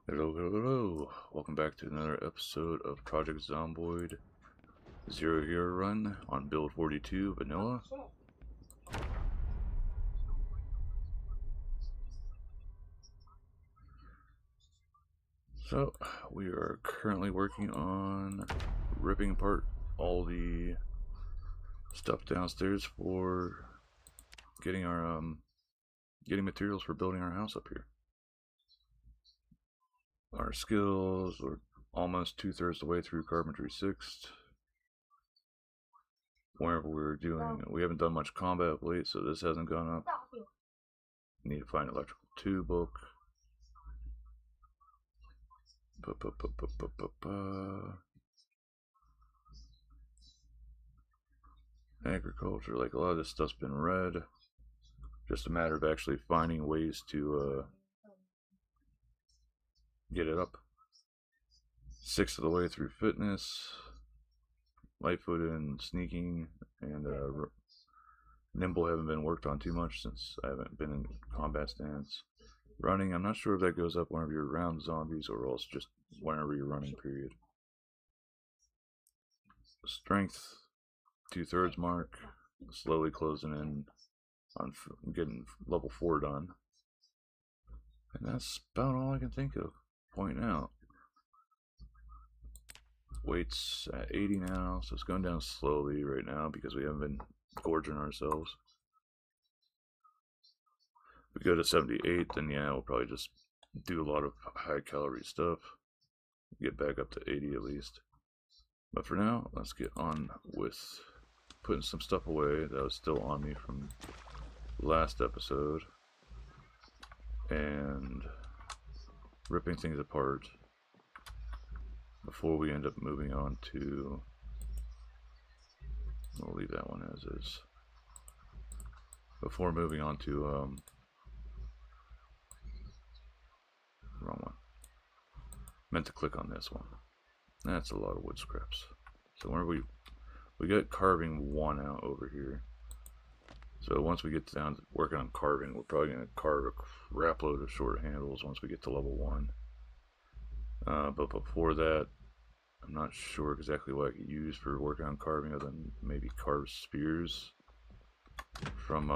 Hello, hello, hello. Welcome back to another episode of Project Zomboid Zero Hero Run on Build 42 Vanilla. So, we are currently working on ripping apart all the stuff downstairs for getting our getting materials for building our house up here. Our skills, we're almost 2/3 the way through Carpentry 6th. Whenever we're doing, we haven't done much combat of late, so this hasn't gone up. Need to find electrical 2 book. Agriculture, like a lot of this stuff's been read. Just a matter of actually finding ways to get it up. 6th of the way through fitness, light-footed and sneaking, and nimble haven't been worked on too much since I haven't been in combat stance. Running, I'm not sure if that goes up whenever you're around zombies or else just whenever you're running, period. Strength, 2/3 mark, slowly closing in on getting level 4 done. And that's about all I can think of pointing out. Weight's at 80 now, so it's going down slowly right now because we haven't been gorging ourselves. If we go to 78, then yeah, we'll probably just do a lot of high calorie stuff. Get back up to 80 at least. But for now, let's get on with putting some stuff away that was still on me from last episode and ripping things apart before we end up moving on to, we'll leave that one as is, before moving on to wrong one, meant to click on this one. That's a lot of wood scraps. So whenever we got carving 1 out over here. So once we get down to working on carving, we're probably going to carve a crap load of short handles once we get to level 1. But before that, I'm not sure exactly what I could use for working on carving other than maybe carved spears from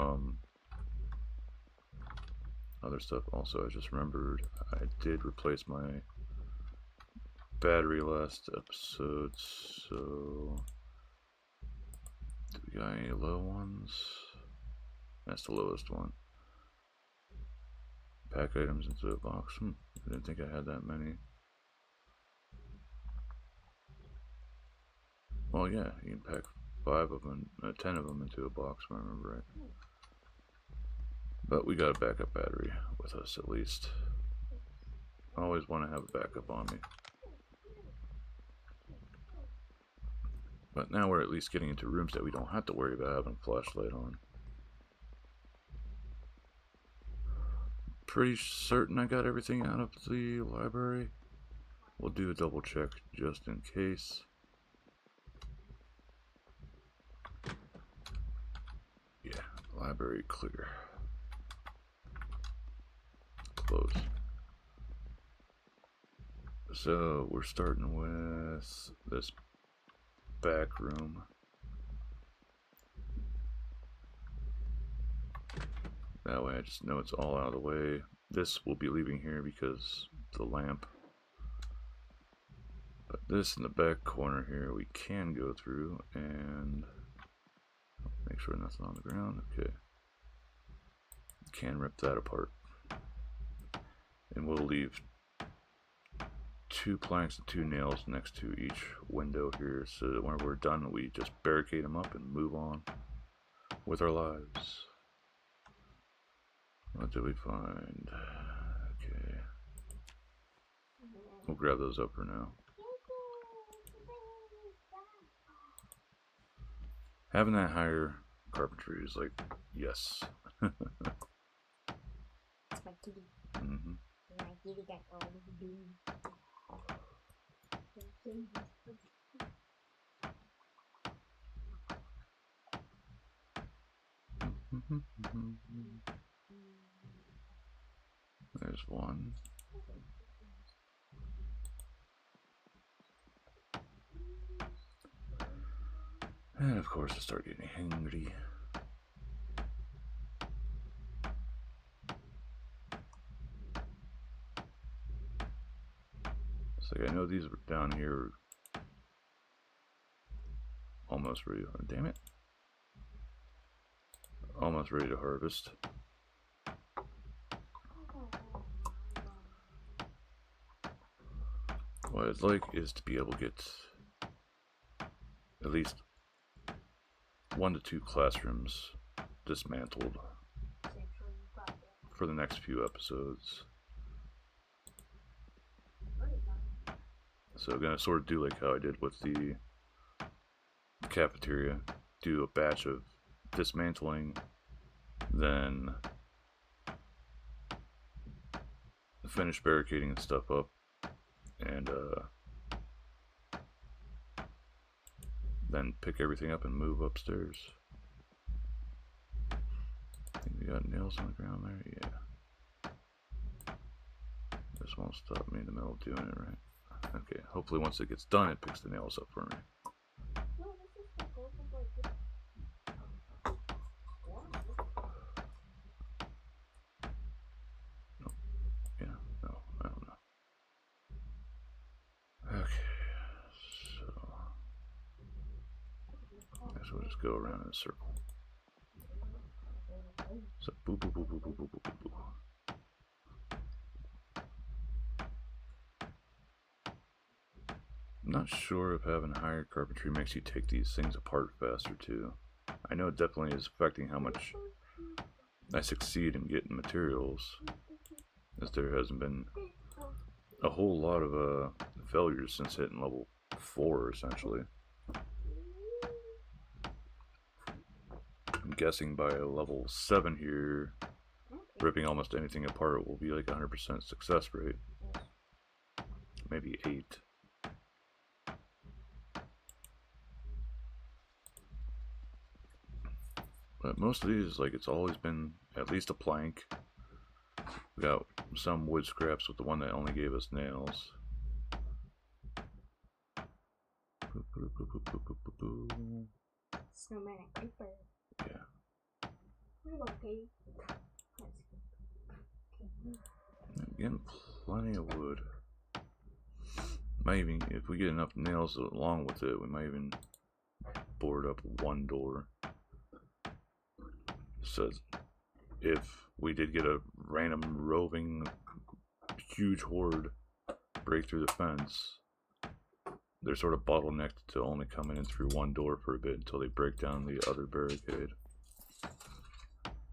other stuff. Also, I just remembered I did replace my battery last episode, so do we got any low ones? That's the lowest one. Pack items into a box. I didn't think I had that many. Well, yeah, you can pack 5 of them, 10 of them into a box, if I remember right. But we got a backup battery with us at least. I always want to have a backup on me. But now we're at least getting into rooms that we don't have to worry about having a flashlight on. Pretty certain I got everything out of the library. We'll do a double check just in case. Yeah, library clear. Close. So we're starting with this back room. That way I just know it's all out of the way. This will be leaving here because the lamp. But this in the back corner here we can go through and make sure nothing on the ground. Okay. Can rip that apart. And we'll leave 2 planks and 2 nails next to each window here so that when we're done we just barricade them up and move on with our lives. What did we find? Okay. We'll grab those up for now. Having that higher carpentry is like, yes. It's my kitty. Mm-hmm. My kitty got all the beans. There's one. And of course I start getting hungry. It's like I know these were down here almost ready. Damn it. Almost ready to harvest. What I'd like is to be able to get at least 1 to 2 classrooms dismantled for the next few episodes. So I'm gonna sort of do like how I did with the cafeteria, do a batch of dismantling, then finish barricading and stuff up, and then pick everything up and move upstairs. I think we got nails on the ground there, yeah. This won't stop me in the middle of doing it, right? Okay, hopefully once it gets done, it picks the nails up for me. No, yeah, no, I don't know. Okay, so I guess we'll just go around in a circle. So boo boo boo boo boo boo boo boo boo. I'm not sure if having higher carpentry makes you take these things apart faster too. I know it definitely is affecting how much I succeed in getting materials, as there hasn't been a whole lot of failures since hitting level 4 essentially. I'm guessing by level 7 here, ripping almost anything apart will be like 100% success rate. Maybe 8. But most of these, like, it's always been at least a plank. We got some wood scraps with the one that only gave us nails. Snowman and creeper. Yeah. Okay. I'm getting plenty of wood. Might even, if we get enough nails along with it, we might even board up one door. So if we did get a random roving huge horde break through the fence, they're sort of bottlenecked to only coming in through one door for a bit until they break down the other barricade.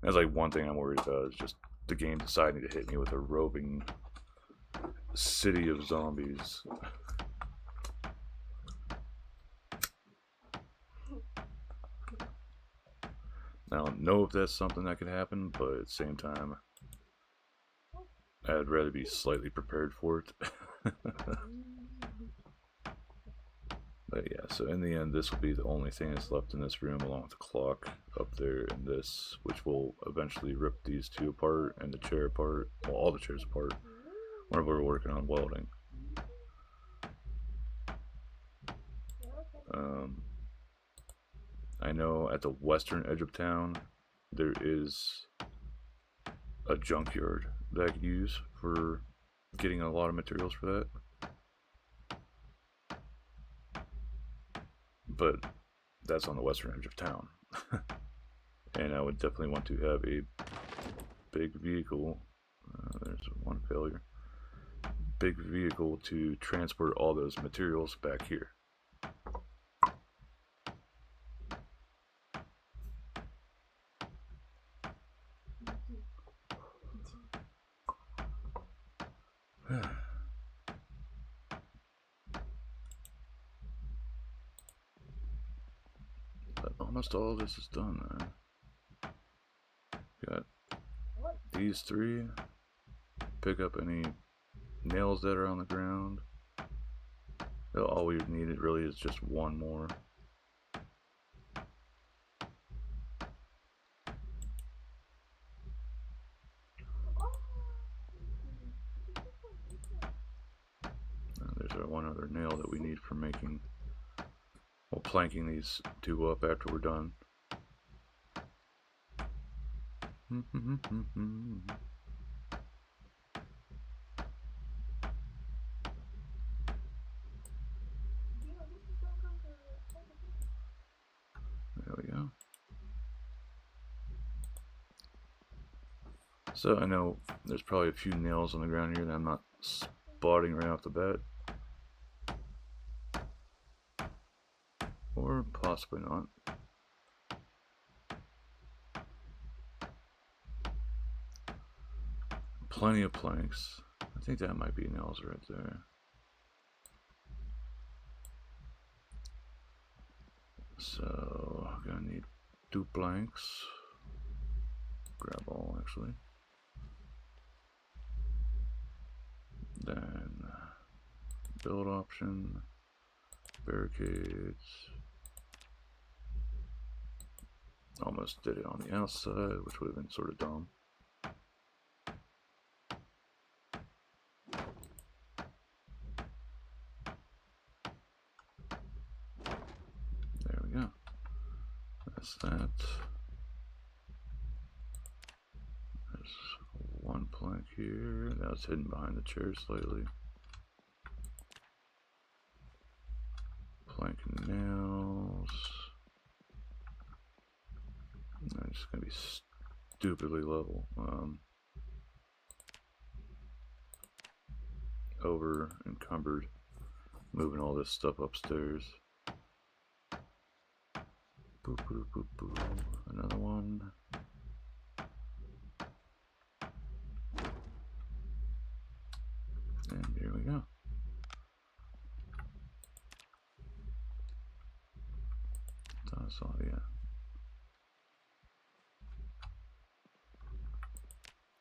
That's like one thing I'm worried about, is just the game deciding to hit me with a roving city of zombies. I don't know if that's something that could happen, but at the same time, I'd rather be slightly prepared for it. But yeah, so in the end, this will be the only thing that's left in this room, along with the clock up there and this, which will eventually rip these two apart and the chair apart, well, all the chairs apart, whenever we're working on welding. I know at the western edge of town, there is a junkyard that I could use for getting a lot of materials for that. But that's on the western edge of town. And I would definitely want to have a big vehicle. There's one failure. Big vehicle to transport all those materials back here. But almost all of this is done, man. Got these 3. Pick up any nails that are on the ground. All we need really is just one more. There's our one other nail that we need for making While planking these two up after we're done. There we go. So I know there's probably a few nails on the ground here that I'm not spotting right off the bat. Or possibly not. Plenty of planks. I think that might be nails right there. So I'm gonna need 2 planks. Grab all actually. Then build option, barricades. Almost did it on the outside, which would have been sort of dumb. There we go. That's that. There's 1 plank here. That's hidden behind the chair slightly. Plank nails. I'm just gonna be stupidly level. Over encumbered moving all this stuff upstairs. Boop, boop, boop, boop. Another one. And here we go. That's all, yeah.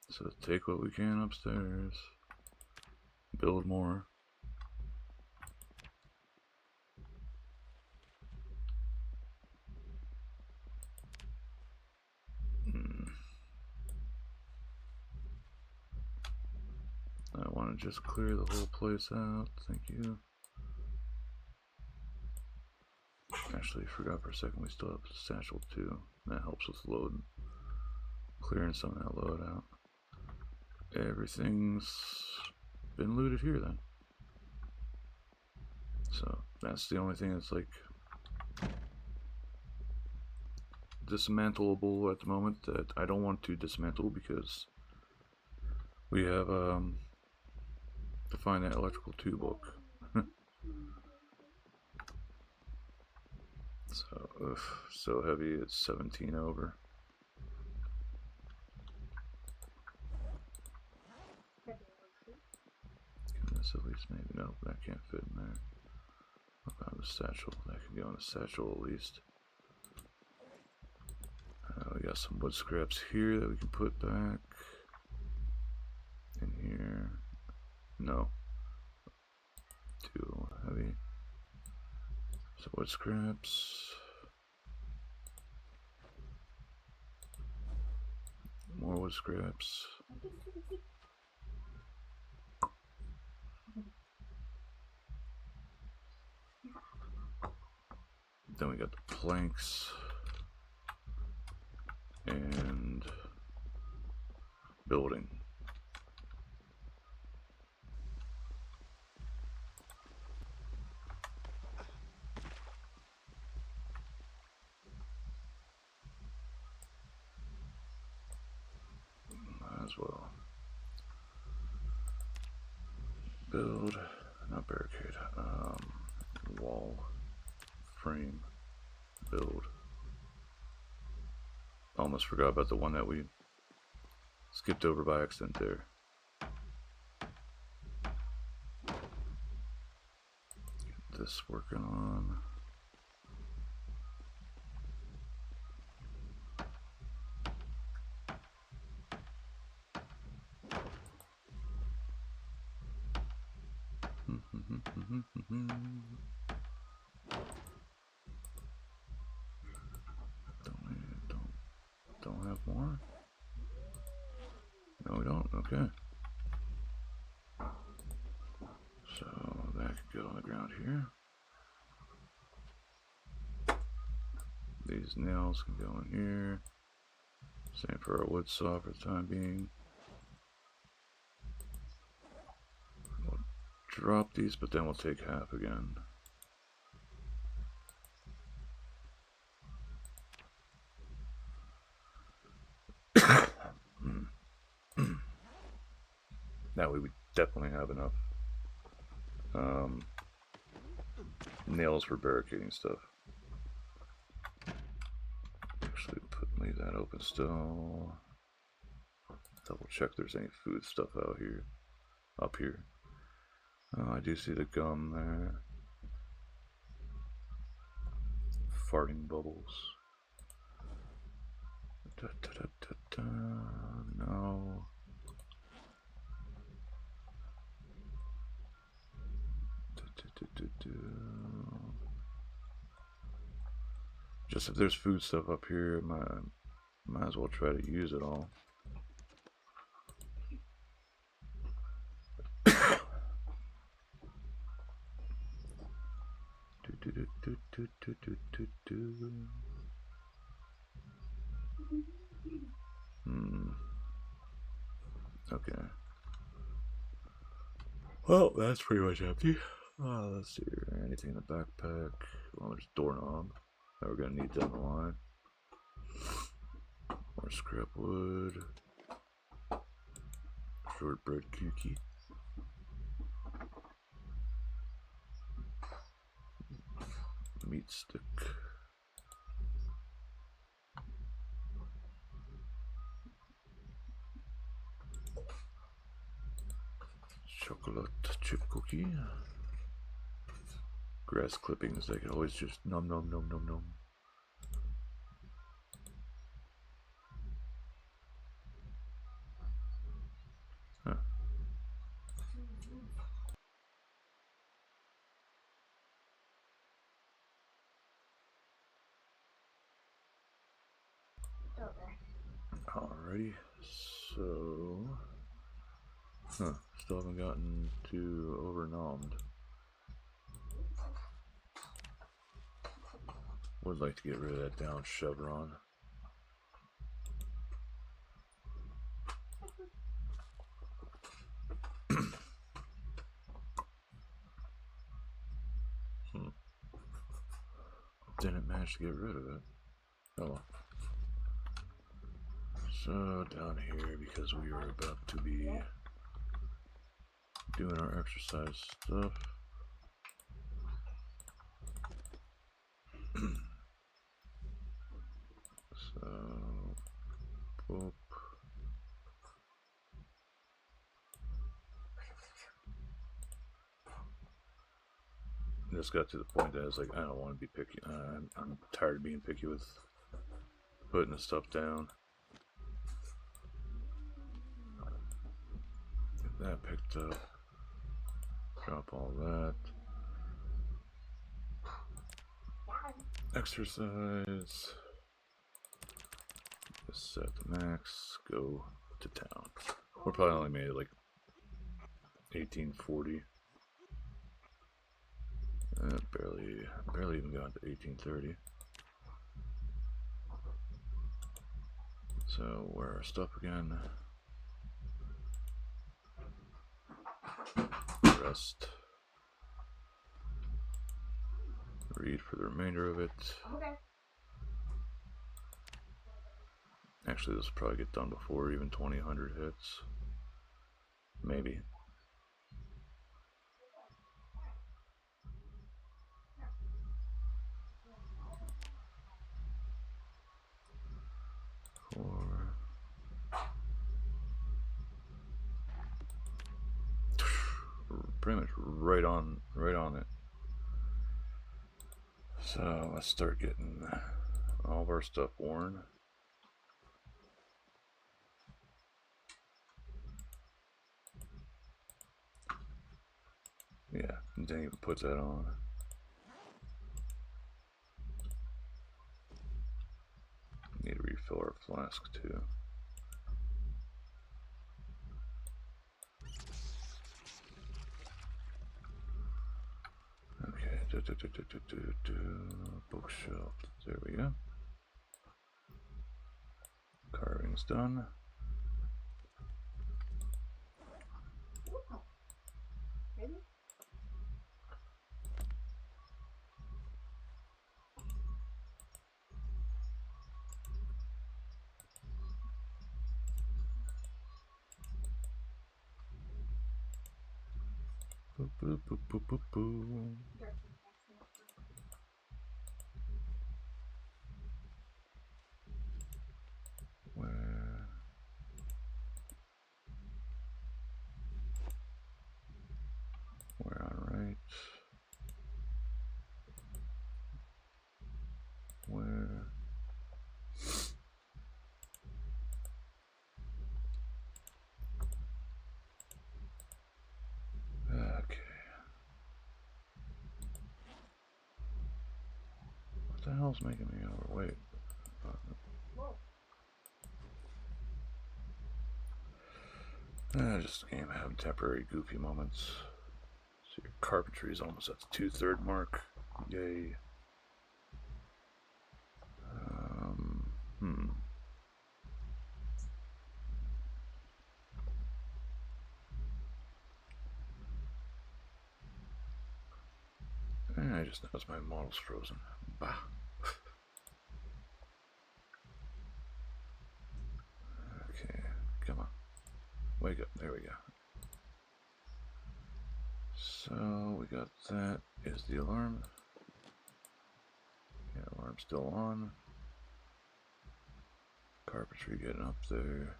So take what we can upstairs. Build more. I want to just clear the whole place out. Thank you. Actually, forgot for a second we still have satchel 2. That helps with load. Clearing some of that load out. Everything's been looted here then. So that's the only thing that's like dismantleable at the moment that I don't want to dismantle because we have to find that electrical 2 book. So, so heavy, it's 17 over. Can this at least maybe? Nope, that can't fit in there. What about the satchel? That can go in the satchel at least. We got some wood scraps here that we can put back. In here. No. Too heavy. So wood scraps. More wood scraps. Then we got the planks. And building. Might as well. Build, not barricade, wall, frame, build. Almost forgot about the one that we skipped over by accident there. Get this working on. Don't have more? No, we don't. Okay. So that could go on the ground here. These nails can go in here. Same for our wood saw for the time being. We'll drop these, but then we'll take half again. That way we definitely have enough nails for barricading stuff. Actually, leave that open still. Double check there's any food stuff out here, up here. Oh, I do see the gum there. Farting bubbles. Da, da, da, da, da. No. Just if there's food stuff up here, might as well try to use it all. Okay. Well, that's pretty much empty. Let's see here. Anything in the backpack? Well, there's doorknob that we're gonna need down the line. More scrap wood. Shortbread cookie. Meat stick. Chocolate chip cookie. Grass clippings, I can always just nom nom nom nom nom. Huh. Alrighty, so still haven't gotten too overnommed. Would like to get rid of that down chevron. Didn't manage to get rid of it. Oh well. So down here, because we are about to be doing our exercise stuff. So, boop. Just got to the point that I was like, I don't want to be picky. I'm tired of being picky with putting the stuff down. Get that picked up. Drop all that. Exercise. Just set the max. Go to town. We're probably only made it like 1840. Barely even got to 1830. So where our stuff again? Rest. Read for the remainder of it. Okay. Actually, this will probably get done before even 2000 hits. Maybe. Pretty much right on it. So let's start getting all of our stuff worn. Yeah, didn't even put that on. Need to refill our flask too. Okay, bookshelf. There we go. Everything's done. Really? Boop, boop, boop, boop, boop, boop. Where? We're on right. Where? Okay. What the hell's making me overweight? Just game have temporary goofy moments. So your carpentry is almost at the 2/3 mark. Yay. I just noticed my model's frozen. Bah. Okay, come on. Wake up. There we go. So we got that. Is the alarm? Yeah, alarm's still on. Carpentry getting up there.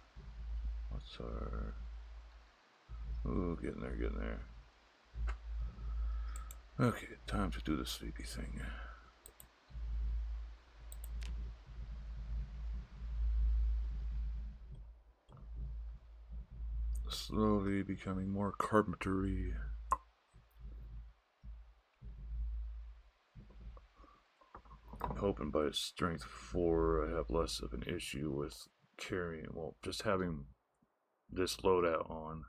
What's our... Ooh, getting there, getting there. Okay, time to do the sleepy thing. Slowly becoming more carpentry. I'm hoping by strength 4 I have less of an issue with carrying, well, just having this loadout on.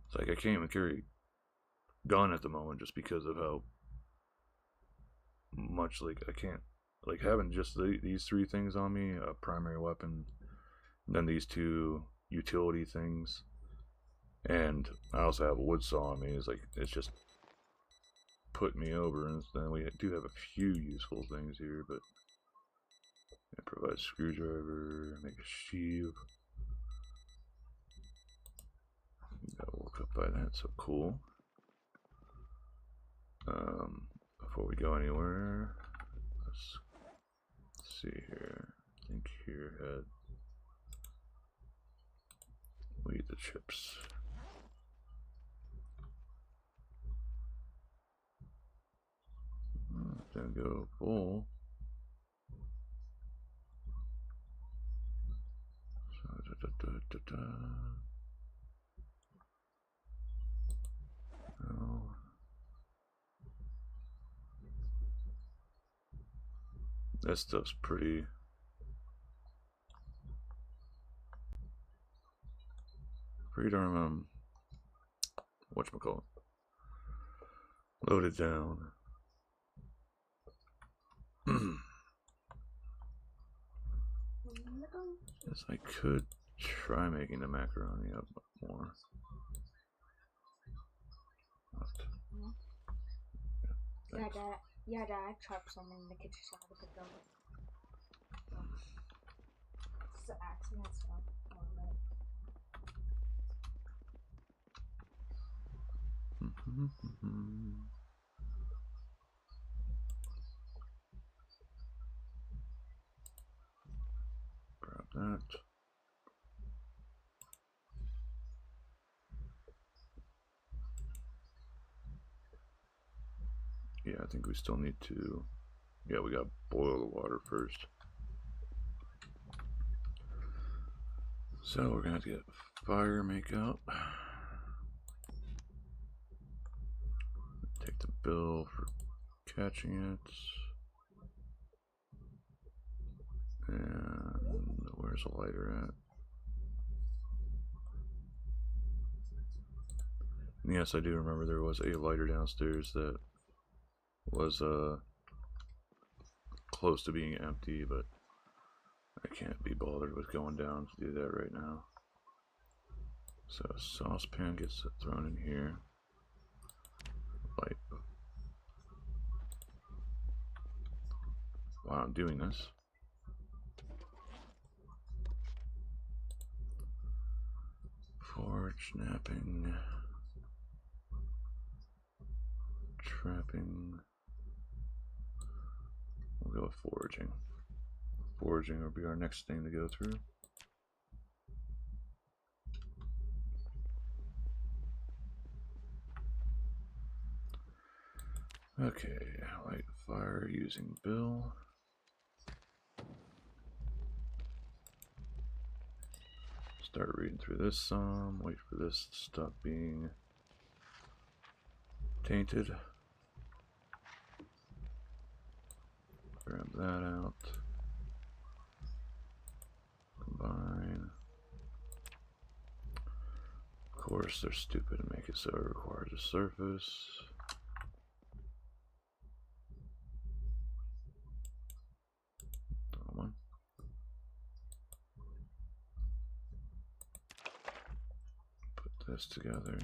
It's like I can't even carry gun at the moment just because of how much, like, I can't, like, having just these 3 things on me, a primary weapon, and then these 2 utility things, and I also have a wood saw on me. It's like, it's just put me over. And then we do have a few useful things here, but it provides screwdriver, make a sheave. Got woke up by that, so cool. Before we go anywhere, let's see here. I think here had we eat the chips. Didn't go full. So, no. That stuff's pretty darn whatchamacallit, loaded down. Yes, I could try making the macaroni up more. Yeah, Dad, I chopped some in the kitchen so I could go. It's an accident stuff. Grab that. Yeah, I think we still need to. Yeah, we gotta boil the water first. So we're gonna have to get fire makeout. Take the bill for catching it. And where's the lighter at? And yes, I do remember there was a lighter downstairs that was close to being empty, but I can't be bothered with going down to do that right now. So a saucepan gets thrown in here. Like, while I'm doing this, forge, napping, trapping. We'll go with foraging. Foraging will be our next thing to go through. Okay, light fire using Bill. Start reading through this some, wait for this to stop being tainted. Grab that out. Combine. Of course, they're stupid and make it so it requires a surface. One. Put this together.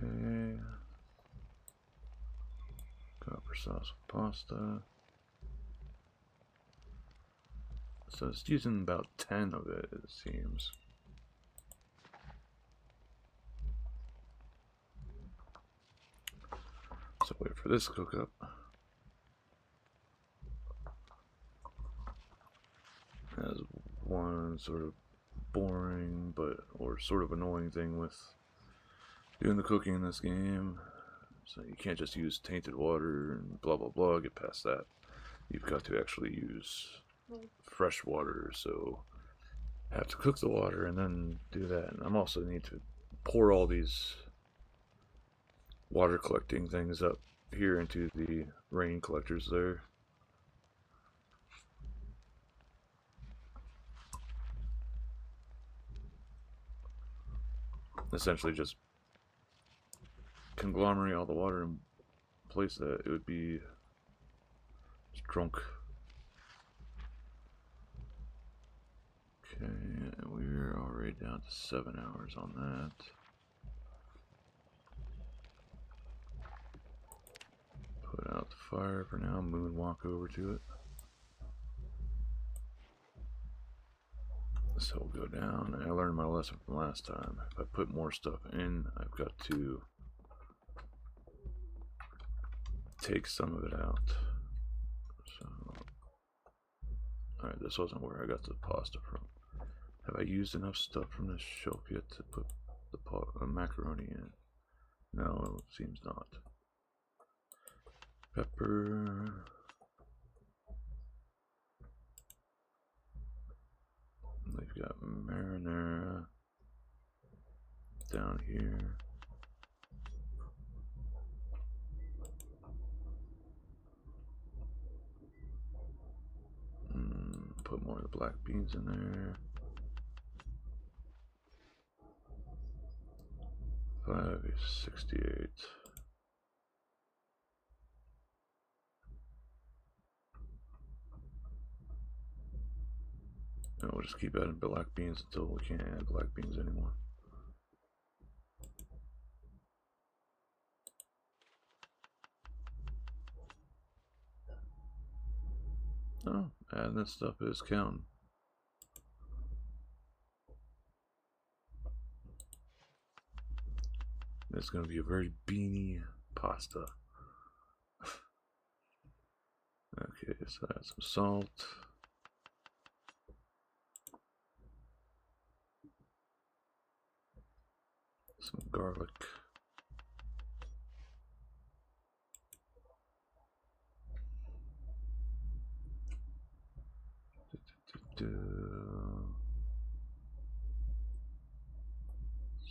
Okay. Copper sauce with pasta. So it's using about 10 of it, it seems. So wait for this to cook up. As one sort of boring or sort of annoying thing with doing the cooking in this game. So you can't just use tainted water and blah blah blah, get past that. You've got to actually use fresh water, so have to cook the water and then do that. And I'm also need to pour all these water collecting things up here into the rain collectors there. Essentially just conglomerate all the water in place that it would be drunk. Okay, we're already down to 7 hours on that. Put out the fire for now, moonwalk over to it. So we'll go down. I learned my lesson from last time. If I put more stuff in, I've got to take some of it out. So, alright, this wasn't where I got the pasta from. Have I used enough stuff from this shelf yet to put the macaroni in? No, it seems not. Pepper. We've got marinara down here. Put more of the black beans in there. 568. And we'll just keep adding black beans until we can't add black beans anymore. Oh, adding this stuff is counting. It's going to be a very beany pasta. Okay, so add some salt. Some garlic.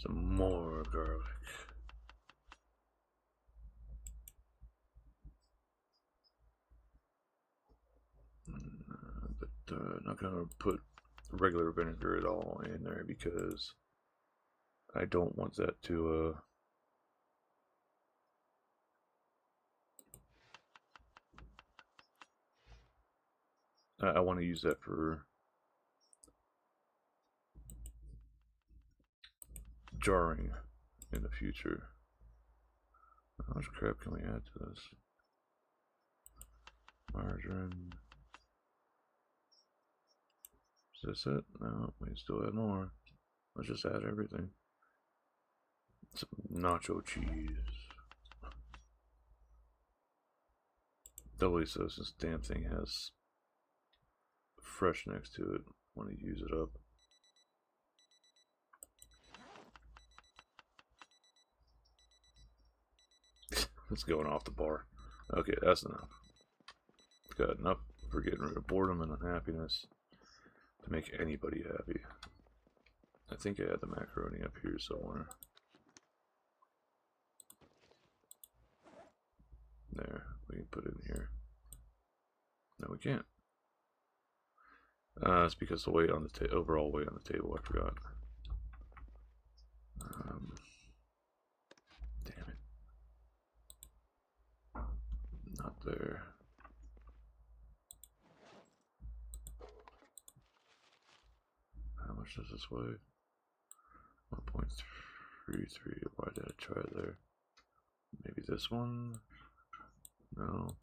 Some more garlic. But not gonna put regular vinegar at all in there because I don't want that to I want to use that for jarring in the future. How much crap can we add to this? Margarine. Is this it? No, we can still add more. Let's just add everything. Some nacho cheese. Doubly so since damn thing has fresh next to it. Want to use it up. It's going off the bar. Okay, that's enough. Got enough for getting rid of boredom and unhappiness to make anybody happy. I think I had the macaroni up here somewhere. There, we can put it in here. No, we can't. It's because the weight on the overall weight on the table, I forgot. Damn it. Not there. How much does this weigh? 1.33. Why did I try it there? Maybe this one? No.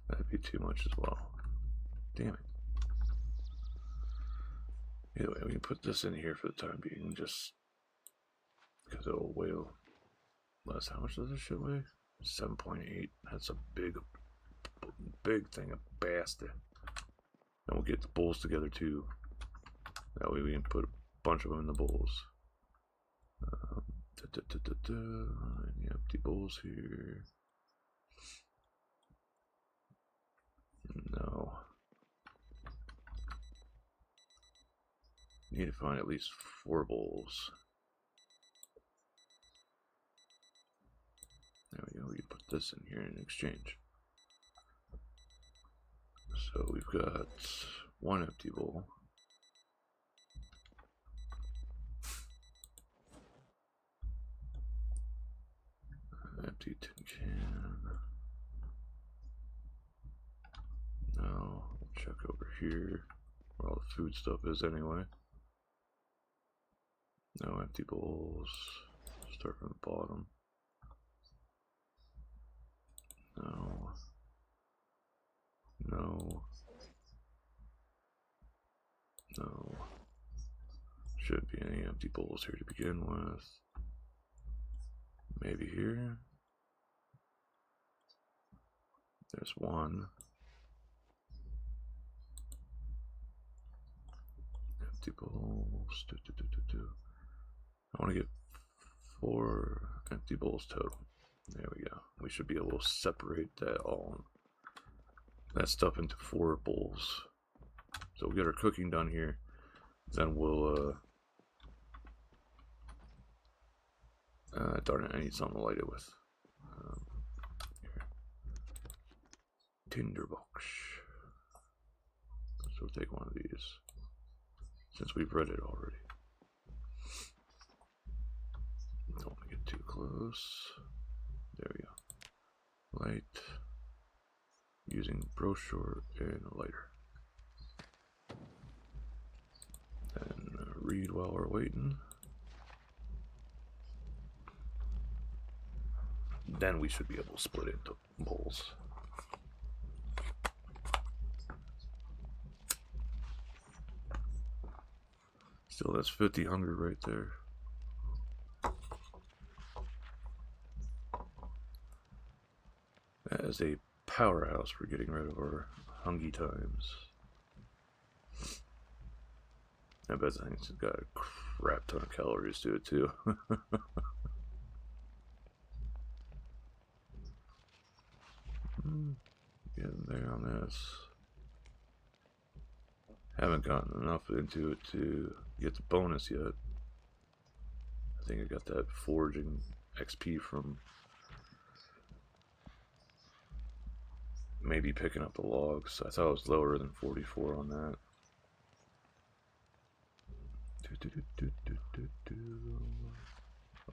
That'd be too much as well. Damn it. Either way, we can put this in here for the time being, just because it'll weigh less. How much does this shit weigh? 7.8. That's a big thing of bastard. And we'll get the bowls together too. That way we can put a bunch of them in the bowls. Any empty bowls here? No. Need to find at least 4 bowls. There we go. We can put this in here in exchange. So we've got 1 empty bowl. Empty tin can. No, we'll check over here where all the food stuff is anyway. No empty bowls. Start from the bottom. No. No. No. Shouldn't be any empty bowls here to begin with. Maybe here. There's 1. Empty bowls. I want to get 4 empty bowls total. There we go. We should be able to separate that stuff into 4 bowls. So we'll get our cooking done here. Then we'll darn it, I need something to light it with. Here. Tinderbox. So we'll take one of these, since we've read it already. Don't want to get too close. There we go. Light. Using brochure and a lighter. And read while we're waiting. Then we should be able to split it into bowls. Still, that's 50 hunger right there. That is a powerhouse for getting rid of our hungry times. I bet that thing's got a crap ton of calories to it too. Getting there on this. Haven't gotten enough into it to get the bonus yet. I think I got that foraging XP from maybe picking up the logs. I thought it was lower than 44 on that.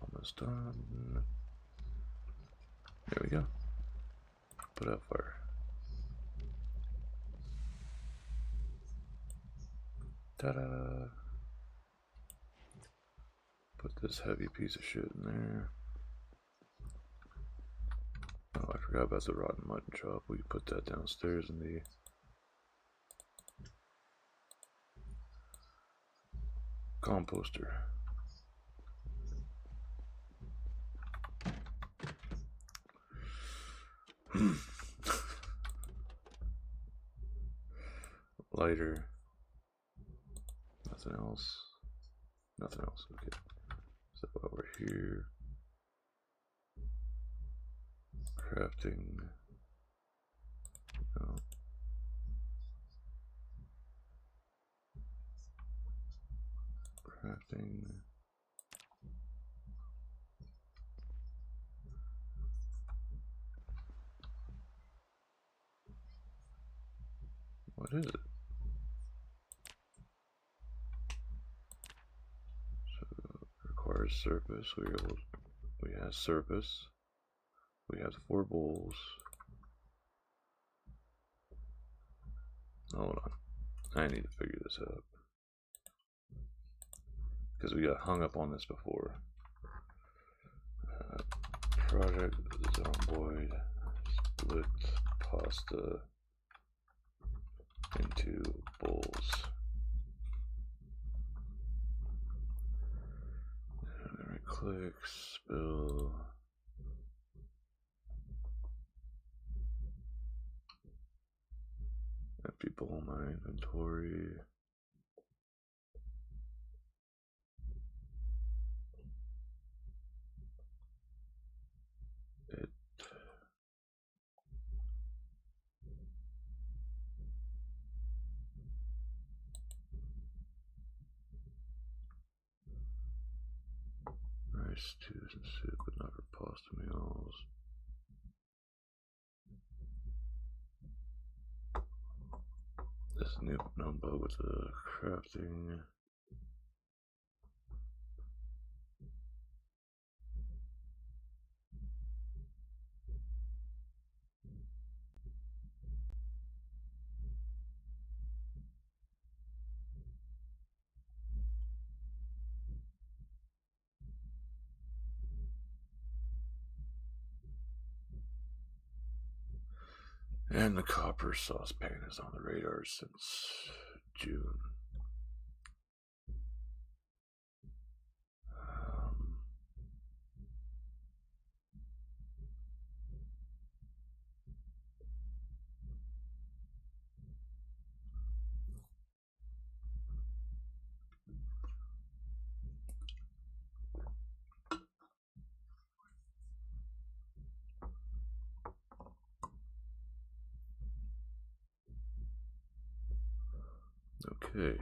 Almost done. There we go. Put out fire. Ta-da! Put this heavy piece of shit in there. Oh, I forgot about the rotten mutton chop. We can put that downstairs in the composter. Lighter. Nothing else. Nothing else. Okay. So over here. Crafting. No. Crafting. What is it? So requires surface. We have surface. We have 4 bowls. Hold on. I need to figure this out. Because we got hung up on this before. Project Zomboid. Split pasta into bowls. Right click, spill. Empty bowl in my inventory. Rice, stews, and soup, but not for pasta meals. This new number with the crafting. And the copper saucepan is on the radar since June. Okay.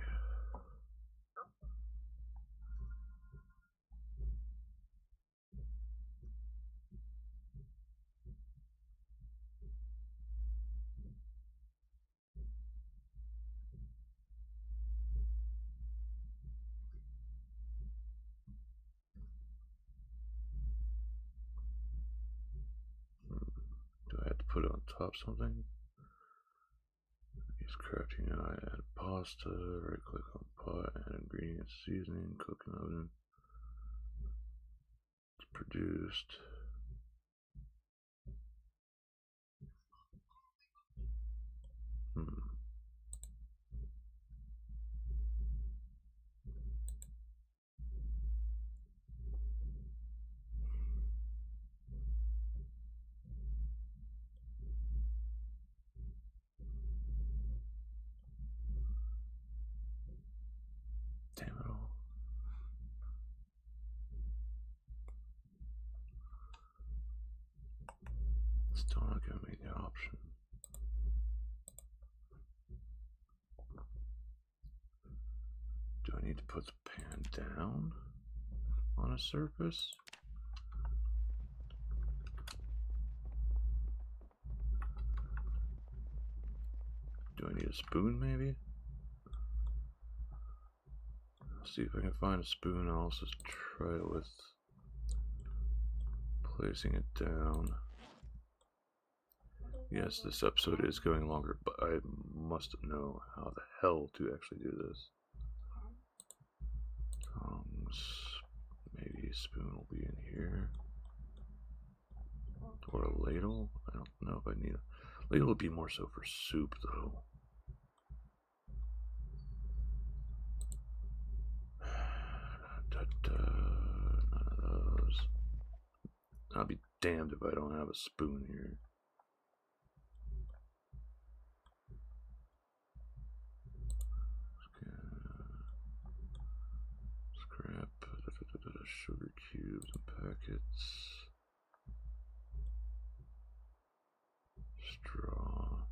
Do I have to put it on top something? Use crafting and I add pasta, right click on pot, add ingredients, seasoning, cook in oven. It's produced. Damn it all. Still not giving me the option. Do I need to put the pan down on a surface? Do I need a spoon maybe? Let's see if I can find a spoon. I'll also try it with placing it down. Yes, this episode is going longer, but I must know how the hell to actually do this. Tongs. Maybe a spoon will be in here. Or a ladle? I don't know if I need a ladle. Would be more so for soup, though. None of those. I'll be damned if I don't have a spoon here. Scrap. Sugar cubes and packets. Straw.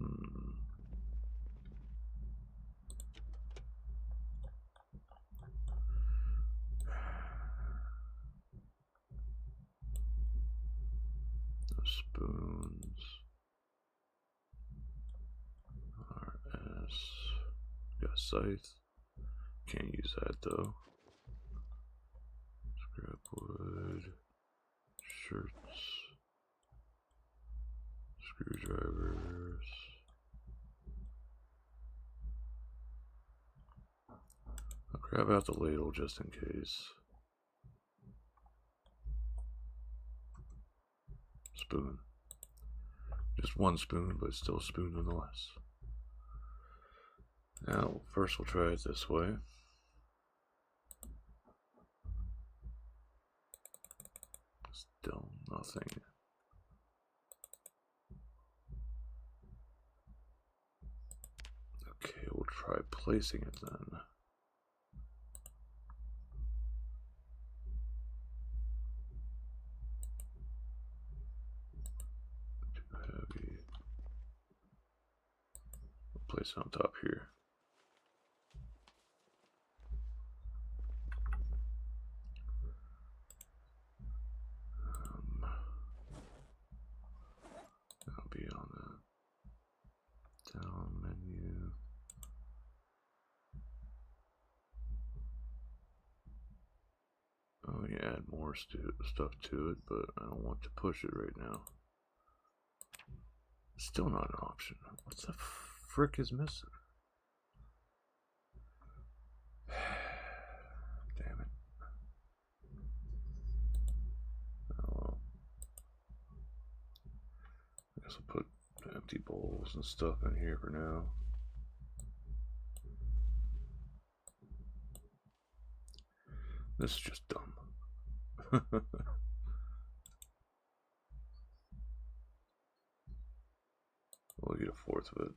No spoons. RS. Got a scythe. Can't use that though. Scrap wood. Shirts. Screwdrivers. I'll grab out the ladle just in case. Spoon. Just one spoon, but still a spoon nonetheless. Now, first we'll try it this way. Still nothing. Okay, we'll try placing it then. Too heavy. We'll place it on top here. That'll be on the down menu. Oh, yeah, add more stuff to it, but I don't want to push it right now. Still not an option. What the frick is missing? Damn it. Oh well. I guess I'll put empty bowls and stuff in here for now. This is just dumb. We'll get a fourth of it.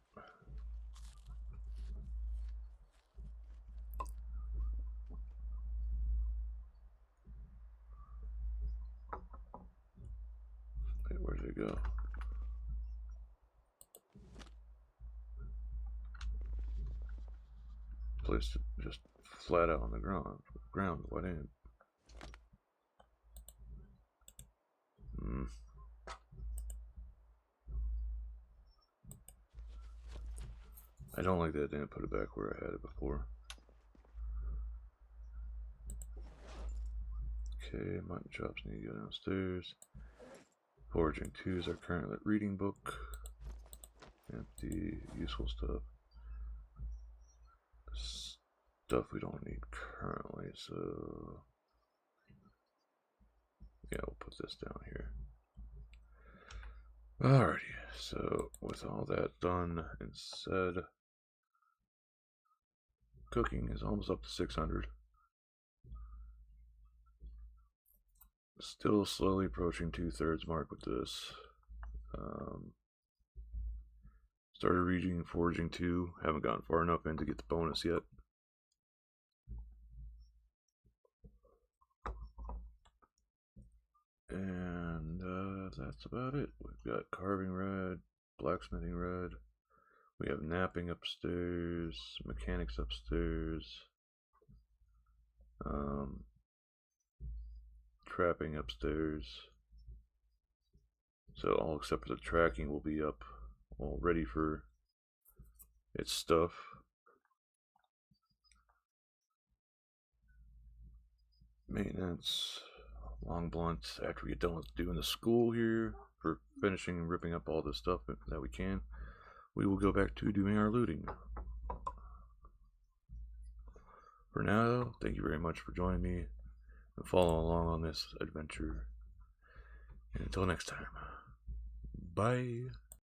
Wait, where did it go? Placed it just flat out on the ground. Why didn't? I don't like that I didn't put it back where I had it before. Okay, mutton chops need to go downstairs. Foraging 2 is our current reading book. Empty, useful stuff. Stuff we don't need currently, so yeah, we'll put this down here. Alrighty, so with all that done and said, cooking is almost up to 600. Still slowly approaching 2/3 mark with this. Started reading Foraging 2. Haven't gotten far enough in to get the bonus yet. And that's about it. We've got carving red, blacksmithing red. We have napping upstairs, mechanics upstairs, trapping upstairs. So all except for the tracking will be up, all ready for its stuff. Maintenance, long blunts. After we get done with doing the school here, for finishing and ripping up all the stuff that we can, we will go back to doing our looting. For now, thank you very much for joining me and following along on this adventure. And until next time, bye.